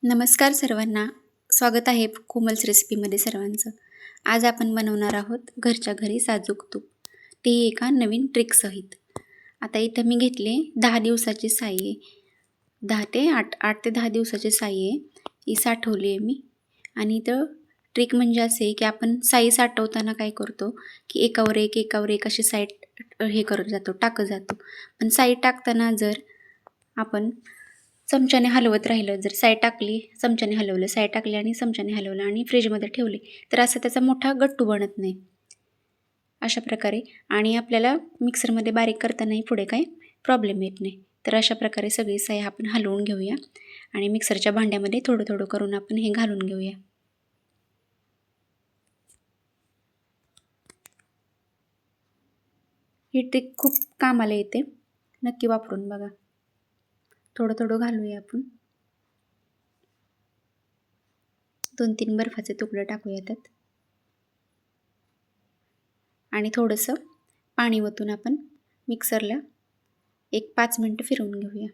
नमस्कार सर्वांना. स्वागत आहे कोमल्स रेसिपीमध्ये सर्वांचं. आज आपण बनवणार आहोत घरच्या घरी साजूक तूप, तेही एका नवीन ट्रिकसहित. आता इथं मी घेतले 10 दिवसाची साई आहे. 8 ते 10 दिवसाची साई आहे, ही साठवली आहे मी. आणि इथं ट्रिक म्हणजे असे की आपण साई साठवताना काय करतो की एकावर एक अशी साई करत जातो, टाकत जातो. पण साई टाकताना जर आपण चमच्याने हलवत राहिलं, जर साय टाकली, चमच्याने हलवलं, साय टाकली आणि चमच्याने हलवलं आणि फ्रीजमध्ये ठेवले, तर असं त्याचा मोठा गट्टू बनत नाही अशा प्रकारे. आणि आपल्याला मिक्सरमध्ये बारीक करतानाही पुढे काही प्रॉब्लेम येत नाही. तर अशा प्रकारे सगळी साय आपण हलवून घेऊया आणि मिक्सरच्या भांड्यामध्ये थोडं थोडं करून आपण हे घालून घेऊया. ही ट्रिक खूप कामाला येते, नक्की वापरून बघा. थोडं थोडं घालूया आपण. 2-3 बर्फाचे तुकडे टाकूया त्यात आणि थोडंसं पाणी ओतून आपण मिक्सरला 5 मिनटं फिरवून घेऊया.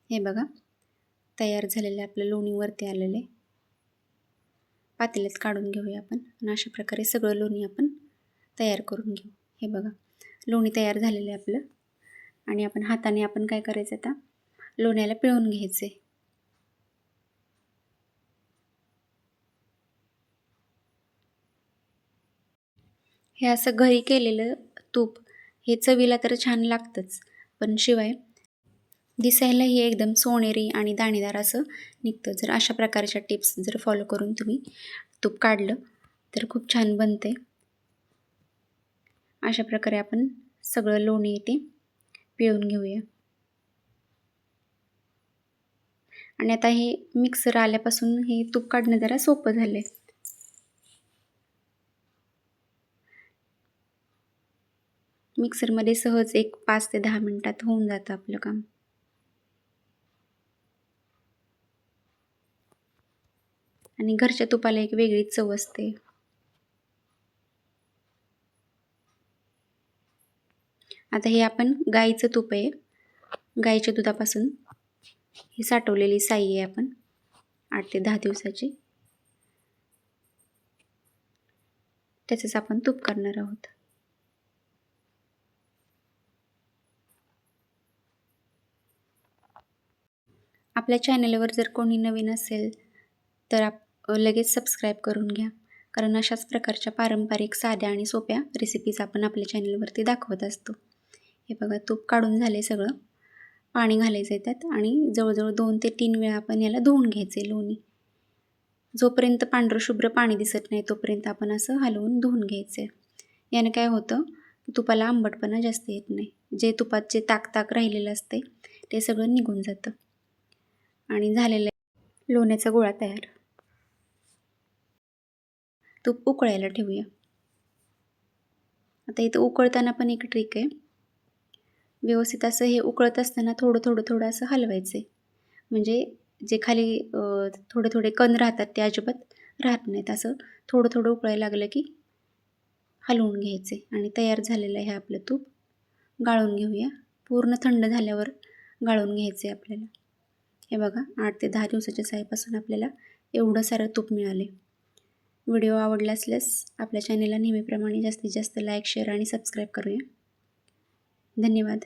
हे बघा, तयार झालेले आपलं लोणी वरती आलेले. पातेल्यात काढून घेऊया आपण आणि अशा प्रकारे सगळं लोणी आपण तयार करून घेऊ. हे बघा, लोणी तयार झालेलं आहे आपलं. आणि आपण हाताने आपण काय करायचं, आता लोण्याला पिळून घ्यायचे. हे असं घरी केलेलं तूप हे चवीला तर छान लागतंच, पण शिवाय दिसायलाही एकदम सोनेरी आणि दाणेदार असं निघतं. जर अशा प्रकारच्या टिप्स जर फॉलो करून तुम्ही तूप काढलं तर खूप छान बनते. अशा प्रकारे आपण सगळं लोणी ते पिळून घेऊया. आणि आता हे मिक्सर आल्यापासून हे तूप काढणं जरा सोपं झालं आहे. मिक्सरमध्ये सहज 5 ते 10 मिनटात होऊन जातं आपलं काम. आणि घरच्या तुपाला एक वेगळीच चव असते. आता हे आपण गाईचं तूप आहे, गाईच्या दुधापासून ही साठवलेली साई आहे आपण 8 ते 10 दिवसाची, त्याचंच आपण तूप करणार आहोत. आपल्या चॅनलवर जर कोणी नवीन असेल तर लगेच सबस्क्राईब करून घ्या, कारण अशाच प्रकारच्या पारंपरिक साध्या आणि सोप्या रेसिपीज आपण आपल्या चॅनलवरती दाखवत असतो. हे बघा, तूप काढून झाले, सगळं पाणी घालायचं आहे त्यात आणि जवळजवळ 2 ते 3 वेळा आपण याला धुवून घ्यायचे. लोणी जोपर्यंत पांढरं शुभ्र पाणी दिसत नाही तोपर्यंत आपण असं हलवून धुवून घ्यायचं. याने काय होतं, तुपाला आंबटपणा जास्त येत नाही. जे तुपात जे ताक राहिलेलं असते ते सगळं निघून जातं. आणि झालेलं लोण्याचा गोळा तयार. तूप उकळायला ठेवूया. आता इथं उकळताना पण एक ट्रिक आहे. व्यवस्थित असं हे उकळत असताना थोडं असं हलवायचं, म्हणजे जे खाली थोडे कण राहतात ते अजिबात राहत नाहीत. असं थोडं उकळायला लागलं की हलवून घ्यायचे. आणि तयार झालेलं आहे आपलं तूप. गाळून घेऊया. पूर्ण थंड झाल्यावर गाळून घ्यायचे आपल्याला. हे बघा, 8 ते 10 दिवसाच्या साईपासून आपल्याला एवढं सारं तूप मिळाले. व्हिडिओ आवडला असल्यास आपल्या चॅनलला नेहमीप्रमाणे जास्तीत जास्त लाईक, शेअर आणि सबस्क्राईब करूया. धन्यवाद.